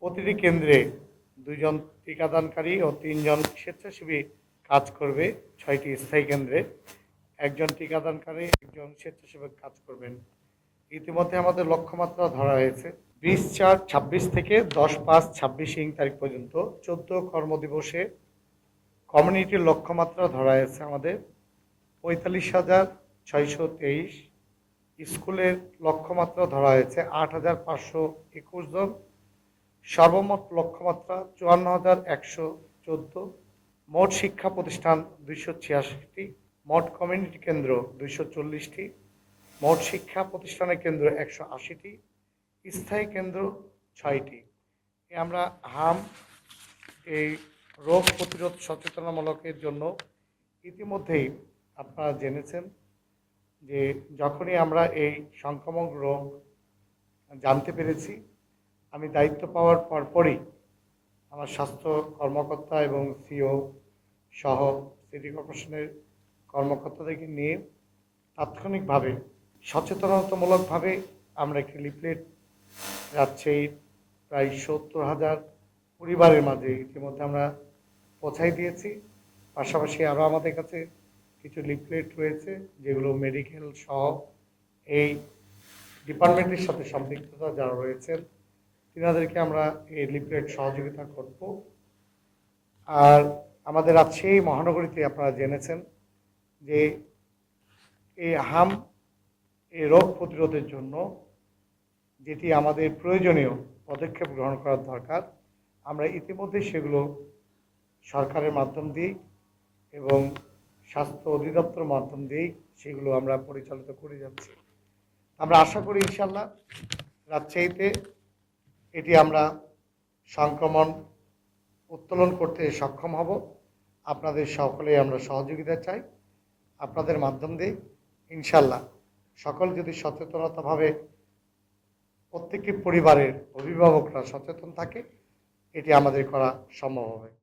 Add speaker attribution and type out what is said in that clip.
Speaker 1: প্রতিটি কেন্দ্রে 2 জন টিকাদানকারী ও 3 জন স্বেচ্ছাসেবী কাজ করবে। 6টি স্থায়ী কেন্দ্রে 1 জন টিকাদানকারী, 1 জন স্বেচ্ছাসেবক কাজ করবেন। ইতিমধ্যে আমাদের লক্ষ্যমাত্রা ধরা হয়েছে 20/4/26 থেকে 10/5/26 তারিখ পর্যন্ত 14 কর্মদিবসে কমিউনিটির লক্ষ্যমাত্রা ধরা হয়েছে আমাদের 45,623। স্কুলের লক্ষ্যমাত্রা ধরা হয়েছে 8,521 জন। সর্বমোট লক্ষ্যমাত্রা 54,114। মোট শিক্ষা প্রতিষ্ঠান 286টি, মোট কমিউনিটি কেন্দ্র 240টি, মোট শিক্ষা প্রতিষ্ঠানের কেন্দ্র 180টি, স্থায়ী কেন্দ্র 6টি। আমরা এই রোগ প্রতিরোধ সচেতনামূলকের জন্য ইতিমধ্যেই আপনারা জেনেছেন যে যখনই আমরা এই সংক্রামক রোগ জানতে পেরেছি, আমি দায়িত্ব পাওয়ার পরপরই আমার স্বাস্থ্য কর্মকর্তা এবং সিও সহ সিটি কর্পোরেশনের কর্মকর্তাদেরকে নিয়ে তাৎক্ষণিকভাবে সচেতনতামূলকভাবে আমরা একটি লিফলেট রাজশাহীর প্রায় 70,000 পরিবারের মাঝে ইতিমধ্যে আমরা পৌঁছাই দিয়েছি। পাশাপাশি আরও আমাদের কাছে কিছু লিফলেট রয়েছে যেগুলো মেডিকেল সহ এই ডিপার্টমেন্টের সাথে সম্পৃক্ততা যারা রয়েছেন তিনাদেরকে আমরা এই লিফলেট সহযোগিতা করব। আর আমাদের রাজশাহী মহানগরীতে আপনারা জেনেছেন যে এই এই রোগ প্রতিরোধের জন্য যেটি আমাদের প্রয়োজনীয় পদক্ষেপ গ্রহণ করার দরকার, আমরা ইতিমধ্যে সেগুলো সরকারের মাধ্যম দিয়েই এবং স্বাস্থ্য অধিদপ্তরের মাধ্যম দিয়েই সেগুলো আমরা পরিচালিত করে যাচ্ছি। আমরা আশা করি ইনশাল্লাহ রাজশাহীতে এটি আমরা সংক্রমণ উত্তোলন করতে সক্ষম হব। আপনাদের সকলেই আমরা সহযোগিতা চাই। আপনাদের মাধ্যম দিয়ে ইনশাল্লাহ সকল যদি সচেতনতাভাবে প্রত্যেকটি পরিবারের অভিভাবকরা সচেতন থাকে, এটি আমাদের করা সম্ভব হবে।